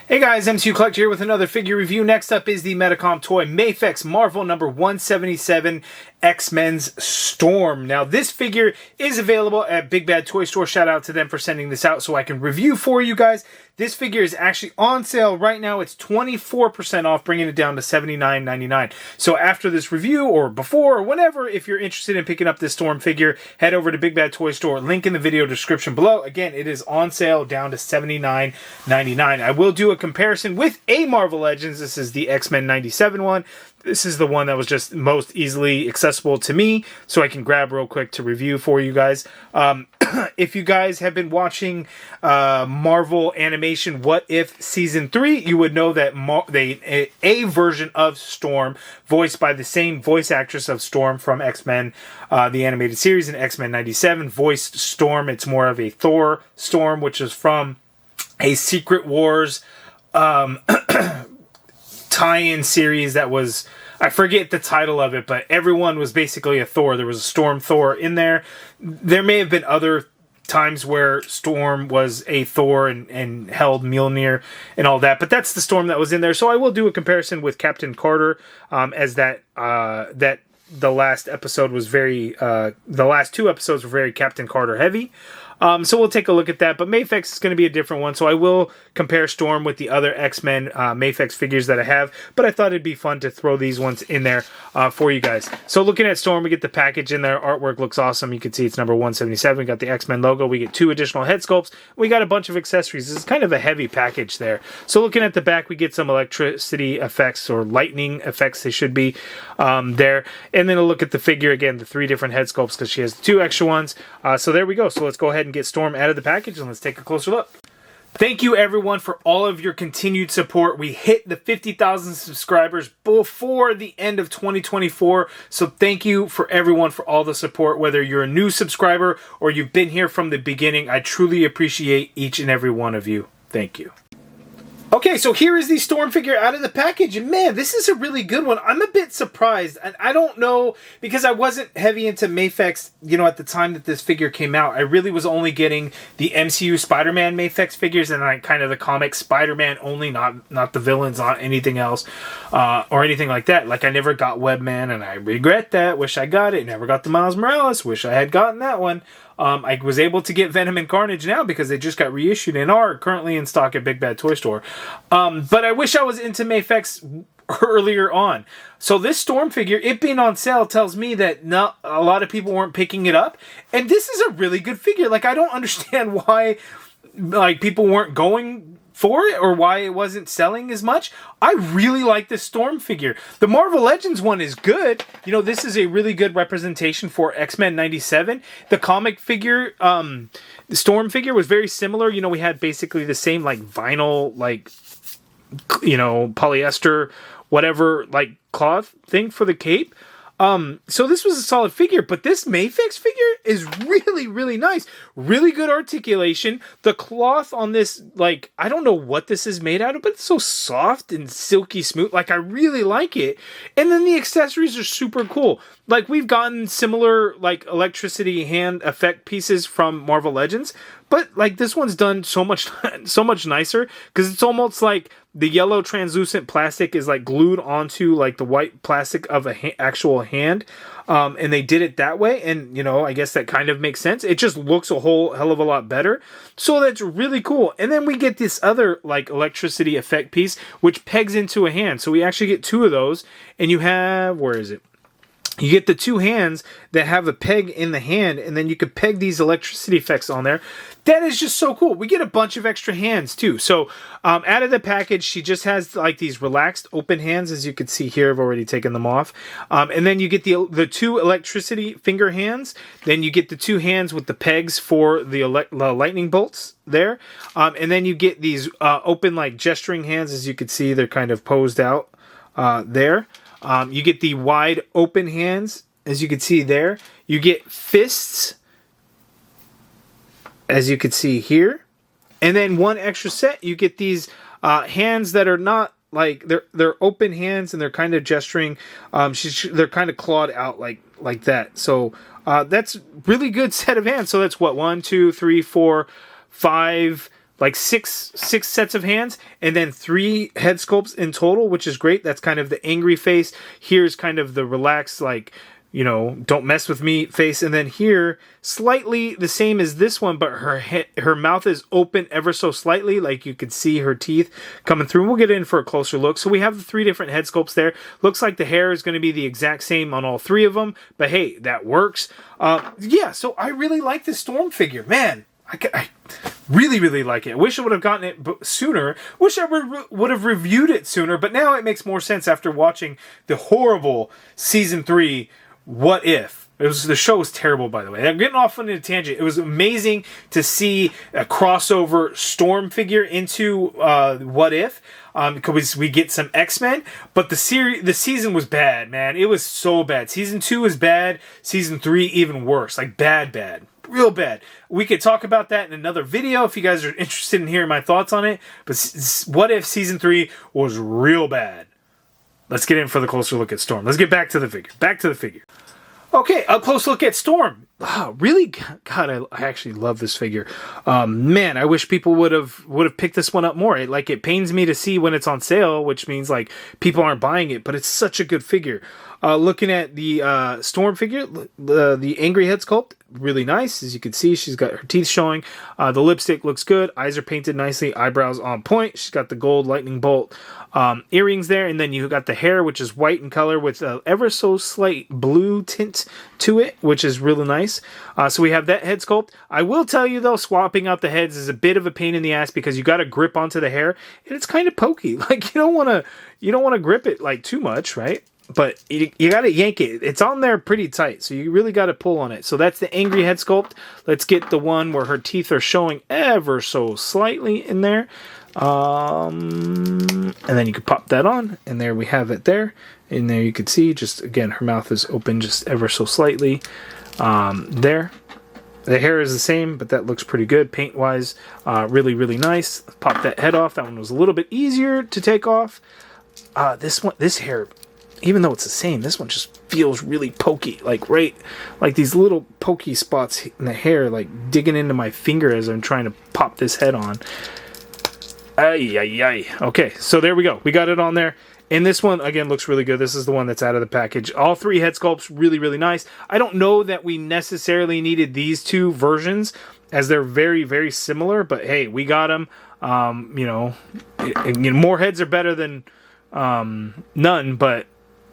Hey guys, MCU Collector here with another figure review. Next up is the Medicom Toy Mafex Marvel number 177 Xmen's Storm. Now this figure is available at Big Bad Toy Store. Shout out to them for sending this out so I can review for you guys. This figure is actually on sale right now. It's 24% off, bringing it down to $79.99. So after this review, or before, or whenever, if you're interested in picking up this Storm figure, head over to Big Bad Toy Store. Link in the video description below. Again, it is on sale down to $79.99. I will do a comparison with a Marvel Legends. This is the Xmen 97 one. This is the one that was just most easily accessible to me, so I can grab real quick to review for you guys. If you guys have been watching Marvel Animation What If Season 3, you would know that a version of Storm, voiced by the same voice actress of Storm from X-Men, the animated series, in X-Men 97, voiced Storm. It's more of a Thor Storm, which is from a Secret Wars tie-in series that was, I forget the title of it, but everyone was basically a Thor. There was a Storm Thor in there. There may have been other times where Storm was a Thor and held Mjolnir and all that, but that's the Storm that was in there. So I will do a comparison with Captain Carter, as that the last episode was very, the last two episodes were very Captain Carter heavy. So we'll take a look at that, but Mafex is going to be a different one, so I will compare Storm with the other X-Men Mafex figures that I have, but I thought it'd be fun to throw these ones in there for you guys. So looking at Storm, we get the package in there. Artwork looks awesome. You can see it's number 177. We got the X-Men logo. We get 2 additional head sculpts. We got a bunch of accessories. This is kind of a heavy package there. So looking at the back, we get some electricity effects, or lightning effects they should be there. And then a look at the figure again, the 3 different head sculpts, because she has 2 extra ones. So there we go. So let's go ahead and get Storm out of the package and let's take a closer look. Thank you everyone for all of your continued support. We hit the 50,000 subscribers before the end of 2024. So thank you for everyone for all the support, whether you're a new subscriber or you've been here from the beginning. I truly appreciate each and every one of you. Thank you. Okay, so here is the Storm figure out of the package, and man, this is a really good one. I'm a bit surprised, and I don't know, because I wasn't heavy into Mafex, you know, at the time that this figure came out. I really was only getting the MCU Spider-Man Mafex figures, and like kind of the comic Spider-Man only, not the villains, not anything else, or anything like that. Like, I never got Webman, and I regret that. Wish I got it. Never got the Miles Morales. Wish I had gotten that one. I was able to get Venom and Carnage now because they just got reissued and are currently in stock at Big Bad Toy Store. But I wish I was into Mafex earlier on. So this Storm figure, it being on sale, tells me that not a lot of people weren't picking it up. And this is a really good figure. Like, I don't understand why like people weren't going for it, or why it wasn't selling as much. I really like this Storm figure. The Marvel Legends one is good. You know, this is a really good representation for X-Men 97. The comic figure, the Storm figure, was very similar. You know, we had basically the same, like, vinyl, like, you know, polyester, whatever, like, cloth thing for the cape. So this was a solid figure, but this Mafex figure is really, really nice. Really good articulation. The cloth on this, like, I don't know what this is made out of, but it's so soft and silky smooth. Like, I really like it. And then the accessories are super cool. Like, we've gotten similar, like, electricity hand effect pieces from Marvel Legends, but, like, this one's done so much nicer, because it's almost like the yellow translucent plastic is, like, glued onto, like, the white plastic of a actual hand, and they did it that way, and, you know, I guess that kind of makes sense. It just looks a whole hell of a lot better, so that's really cool. And then we get this other, like, electricity effect piece, which pegs into a hand, so we actually get 2 of those, and you have, where is it? You get the 2 hands that have a peg in the hand, and then you could peg these electricity effects on there. That is just so cool. We get a bunch of extra hands, too. So, out of the package, she just has, like, these relaxed open hands, as you can see here. I've already taken them off. And then you get the 2 electricity finger hands. Then you get the 2 hands with the pegs for the lightning bolts there. And then you get these open, like, gesturing hands. As you can see, they're kind of posed out there. You get the wide open hands, as you can see there. You get fists, as you can see here. And then one extra set, you get these hands that are not, like, they're open hands, and they're kind of gesturing. They're kind of clawed out like that. So that's really good set of hands. So that's what, 1, 2, 3, 4, 5, like six sets of hands, and then 3 head sculpts in total, which is great. That's kind of the angry face. Here's kind of the relaxed, like, you know, don't mess with me face. And then here, slightly the same as this one, but her mouth is open ever so slightly, like you could see her teeth coming through. We'll get in for a closer look. So we have the 3 different head sculpts there. Looks like the hair is going to be the exact same on all 3 of them, but hey, that works. Yeah, so I really like this Storm figure, man. I really, really like it. I wish I would have gotten it sooner. Wish I would have reviewed it sooner, but now it makes more sense after watching the horrible Season 3 What If. The show was terrible, by the way. I'm getting off on a tangent. It was amazing to see a crossover Storm figure into What If, because we get some X-Men. But the season was bad, man. It was so bad. Season 2 is bad. Season 3 even worse. Like bad. Real bad. We could talk about that in another video if you guys are interested in hearing my thoughts on it. But What If Season 3 was real bad. Let's get in for the closer look at Storm. Let's get back to the figure. Okay, a close look at Storm. Oh, really, God, I actually love this figure. Man, I wish people would have picked this one up more. It pains me to see when it's on sale, which means like people aren't buying it. But it's such a good figure. Looking at the Storm figure, the angry head sculpt, really nice. As you can see, she's got her teeth showing. The lipstick looks good. Eyes are painted nicely. Eyebrows on point. She's got the gold lightning bolt earrings there, and then you got the hair, which is white in color with ever so slight blue tint to it, which is really nice. So we have that head sculpt. I will tell you though, swapping out the heads is a bit of a pain in the ass because you got to grip onto the hair, and it's kind of pokey. Like you don't want to grip it like too much, right? But you got to yank it. It's on there pretty tight, so you really got to pull on it. So that's the angry head sculpt. Let's get the one where her teeth are showing ever so slightly in there. And then you can pop that on, and there we have it there. And there you can see, just again, her mouth is open just ever so slightly. There. The hair is the same, but that looks pretty good paint-wise. Really, really nice. Pop that head off. That one was a little bit easier to take off. This hair, even though it's the same, this one just feels really pokey. Like these little pokey spots in the hair, like digging into my finger as I'm trying to pop this head on. Ay. Okay, so there we go. We got it on there. And this one, again, looks really good. This is the one that's out of the package. All 3 head sculpts, really, really nice. I don't know that we necessarily needed these 2 versions, as they're very, very similar. But hey, we got them. More heads are better than none, but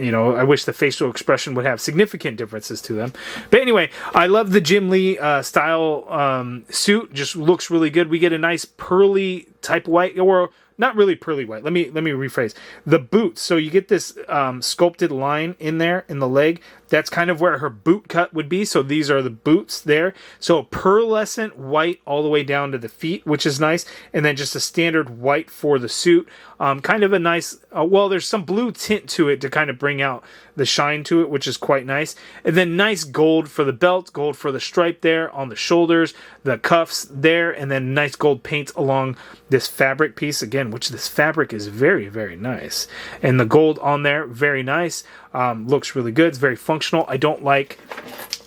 I wish the facial expression would have significant differences to them. But anyway, I love the Jim Lee style suit. Just looks really good. We get a nice pearly type white, or not really pearly white. Let me rephrase. The boots. So you get this sculpted line in there in the leg. That's kind of where her boot cut would be. So these are the boots there. So pearlescent white all the way down to the feet, which is nice. And then just a standard white for the suit. Kind of a nice, there's some blue tint to it to kind of bring out the shine to it, which is quite nice. And then nice gold for the belt, gold for the stripe there on the shoulders, the cuffs there, and then nice gold paint along this fabric piece again, which this fabric is very, very nice. And the gold on there, very nice. Looks really good. It's very functional. I don't like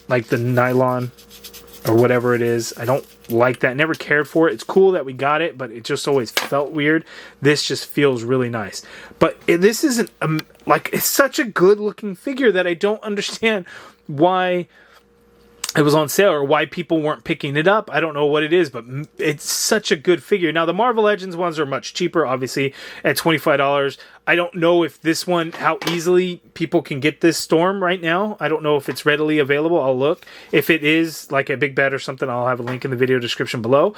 the nylon or whatever it is. I don't like that. Never cared for it. It's cool that we got it, but it just always felt weird. This just feels really nice. But this isn't it's such a good looking figure that I don't understand why it was on sale or why people weren't picking it up. I don't know what it is, but it's such a good figure. Now, the Marvel Legends ones are much cheaper, obviously, at $25. I don't know if this one, how easily people can get this Storm right now. I don't know if it's readily available. I'll look. If it is, like a Big Bad or something, I'll have a link in the video description below.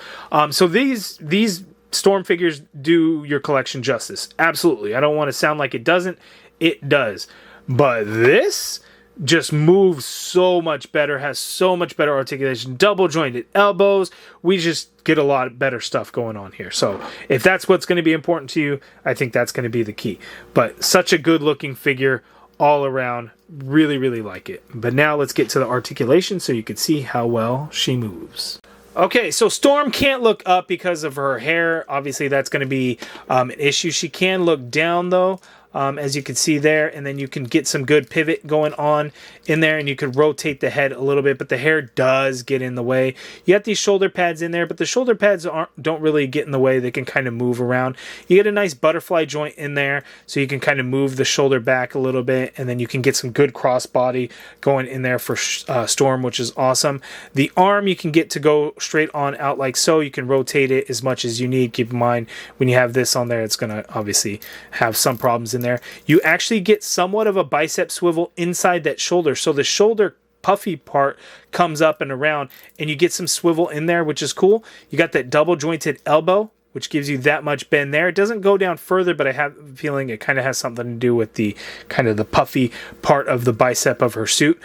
So these Storm figures do your collection justice. Absolutely. I don't want to sound like it doesn't. It does. But this just moves so much better, has so much better articulation, double jointed elbows. We just get a lot better stuff going on here. So if that's what's going to be important to you, I think that's going to be the key. But such a good looking figure all around. Really, really like it. But now let's get to the articulation so you can see how well she moves. Okay, so Storm can't look up because of her hair. Obviously, that's going to be an issue. She can look down, though. as you can see there, and then you can get some good pivot going on in there, and you can rotate the head a little bit, but the hair does get in the way. You got these shoulder pads in there, but the shoulder pads don't really get in the way. They can kind of move around. You get a nice butterfly joint in there, so you can kind of move the shoulder back a little bit, and then you can get some good crossbody going in there for Storm, which is awesome. The arm you can get to go straight on out like so. You can rotate it as much as you need. Keep in mind, when you have this on there, it's going to obviously have some problems in there. You actually get somewhat of a bicep swivel inside that shoulder, so the shoulder puffy part comes up and around, and you get some swivel in there, which is cool. You got that double jointed elbow, which gives you that much bend there. It doesn't go down further, but I have a feeling it kind of has something to do with the kind of the puffy part of the bicep of her suit.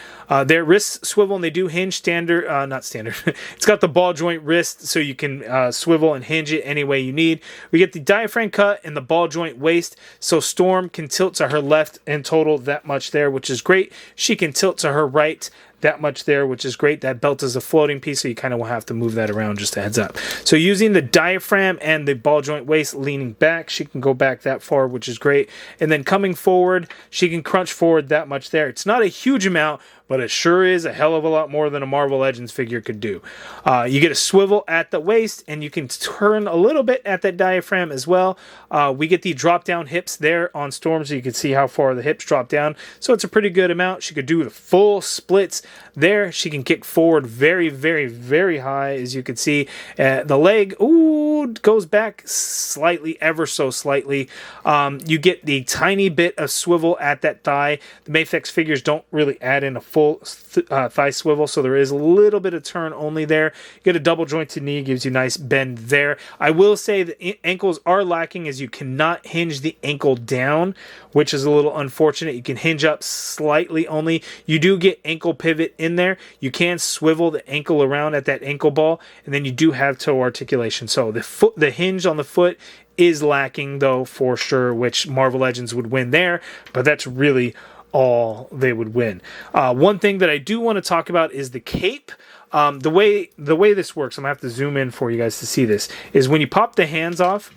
Their wrists swivel, and they do hinge standard, not standard. It's got the ball joint wrist, so you can swivel and hinge it any way you need. We get the diaphragm cut and the ball joint waist, so Storm can tilt to her left in total that much there, which is great. She can tilt to her right that much there, which is great. That belt is a floating piece, so you kind of will have to move that around, just a heads up. So using the diaphragm and the ball joint waist leaning back, she can go back that far, which is great. And then coming forward, she can crunch forward that much there. It's not a huge amount, but it sure is a hell of a lot more than a Marvel Legends figure could do. You get a swivel at the waist, and you can turn a little bit at that diaphragm as well. We get the drop down hips there on Storm, so you can see how far the hips drop down. So it's a pretty good amount. She could do the full splits there. She can kick forward very, very, very high, as you can see. The leg, goes back slightly, ever so slightly. You get the tiny bit of swivel at that thigh. The Mafex figures don't really add in a full thigh swivel, so there is a little bit of turn only there. You get a double jointed knee, gives you nice bend there. I will say the ankles are lacking, as you cannot hinge the ankle down, which is a little unfortunate. You can hinge up slightly only. You do get ankle pivot in there. You can swivel the ankle around at that ankle ball, and then you do have toe articulation. So the hinge on the foot is lacking though, for sure, which Marvel Legends would win there, but that's really all they would win. One thing that I do want to talk about is the cape. The way this works, I'm gonna have to zoom in for you guys to see this, is when you pop the hands off,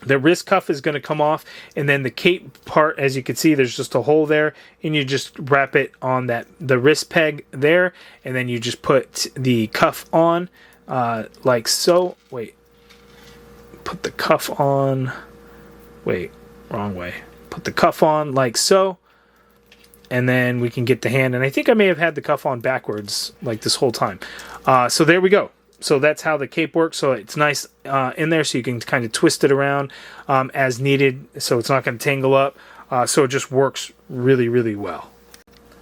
the wrist cuff is going to come off, and then the cape part, as you can see, there's just a hole there, and you just wrap it on the wrist peg there, and then you just put the cuff on like so. Wait, put the cuff on. Wait, wrong way. Put the cuff on like so, and then we can get the hand. And I think I may have had the cuff on backwards like this whole time. So there we go. So that's how the cape works. So it's nice in there, so you can kind of twist it around as needed, so it's not going to tangle up. So it just works really, really well.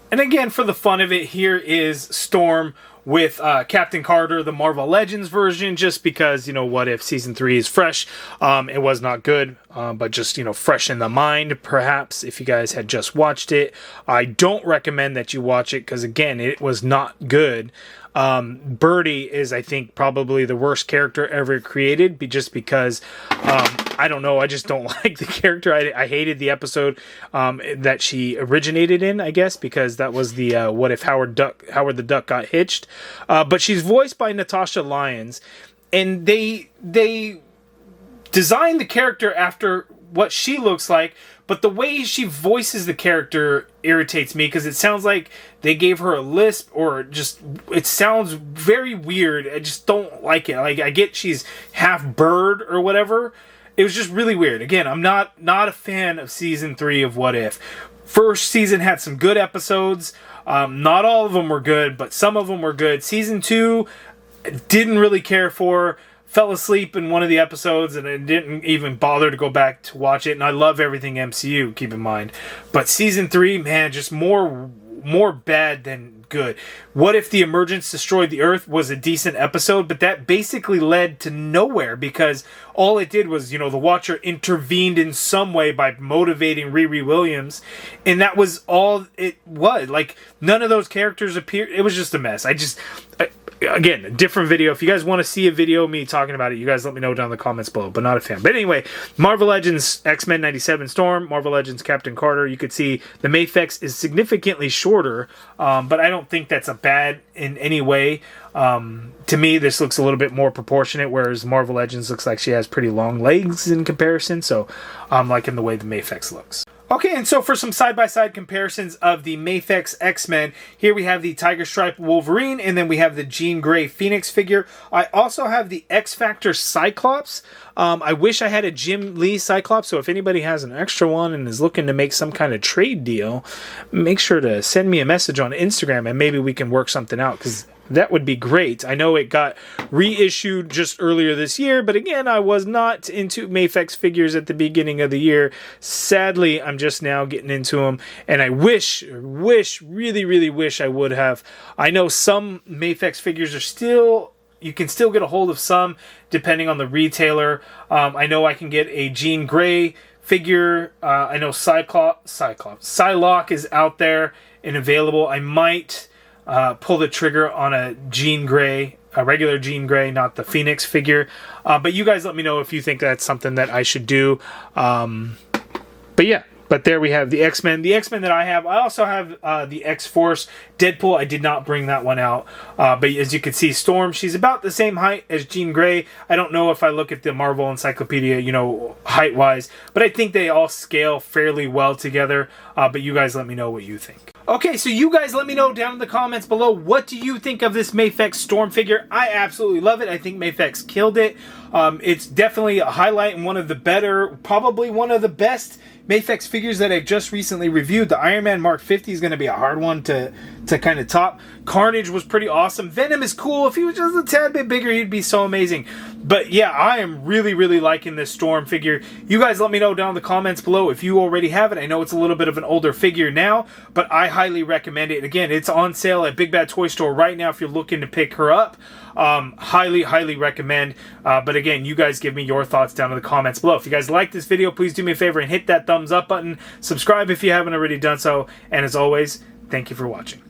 And again, for the fun of it, here is Storm with Captain Carter, the Marvel Legends version, just because, What If Season 3 is fresh. It was not good, but just, fresh in the mind, perhaps, if you guys had just watched it. I don't recommend that you watch it, because, again, it was not good. Birdie is, I think, probably the worst character ever created, just because, I don't know, I just don't like the character. I hated the episode that she originated in, I guess, because that was the What If Howard the Duck got hitched. But she's voiced by Natasha Lyons, and they designed the character after what she looks like, but the way she voices the character irritates me, because it sounds like they gave her a lisp, or just, it sounds very weird. I just don't like it. Like, I get she's half bird or whatever. It was just really weird. Again, I'm not a fan of Season 3 of What If. First season had some good episodes. Not all of them were good, but some of them were good. Season 2, didn't really care for. Fell asleep in one of the episodes, and I didn't even bother to go back to watch it. And I love everything MCU, keep in mind. But Season 3, man, just more bad than good. What If the Emergence Destroyed the Earth was a decent episode, but that basically led to nowhere, because all it did was, the Watcher intervened in some way by motivating Riri Williams, and that was all it was. Like, none of those characters appeared. It was just a mess. Again, a different video. If you guys want to see a video of me talking about it, you guys let me know down in the comments below, but not a fan. But anyway, Marvel Legends Xmen 97 Storm, Marvel Legends Captain Carter, you could see the Mafex is significantly shorter, but I don't think that's a bad in any way. To me, this looks a little bit more proportionate, whereas Marvel Legends looks like she has pretty long legs in comparison, so I'm liking the way the Mafex looks. Okay, and so for some side-by-side comparisons of the Mafex Xmen, here we have the Tiger Stripe Wolverine, and then we have the Jean Grey Phoenix figure. I also have the X-Factor Cyclops. I wish I had a Jim Lee Cyclops, so if anybody has an extra one and is looking to make some kind of trade deal, make sure to send me a message on Instagram, and maybe we can work something out, because that would be great. I know it got reissued just earlier this year, but again, I was not into Mafex figures at the beginning of the year. Sadly, I'm just now getting into them, and I really wish I would have. I know some Mafex figures are still, you can still get a hold of some, depending on the retailer. I know I can get a Jean Grey figure. I know Psylocke is out there and available. I might pull the trigger on a Jean Grey, a regular Jean Grey, not the Phoenix figure. But you guys let me know if you think that's something that I should do. But yeah. But there we have the X-Men. The X-Men that I have, I also have the X-Force. Deadpool, I did not bring that one out. But as you can see, Storm, she's about the same height as Jean Grey. I don't know if I look at the Marvel Encyclopedia, you know, height-wise. But I think they all scale fairly well together. But you guys let me know what you think. Okay, so you guys let me know down in the comments below, what do you think of this Mafex Storm figure? I absolutely love it. I think Mafex killed it. It's definitely a highlight and one of the better, probably one of the best Mafex figures that I've just recently reviewed. The Iron Man Mark 50 is going to be a hard one to kind of top. Carnage was pretty awesome. Venom is cool. If he was just a tad bit bigger, he'd be so amazing. But yeah, I am really liking this Storm figure. You guys let me know down in the comments below if you already have it. I know it's a little bit of an older figure now, but I highly recommend it. Again, it's on sale at Big Bad Toy Store right now if you're looking to pick her up. Highly recommend. But again, you guys give me your thoughts down in the comments below. If you guys like this video, please do me a favor and hit that thumbs up button. Subscribe if you haven't already done so. And as always, thank you for watching.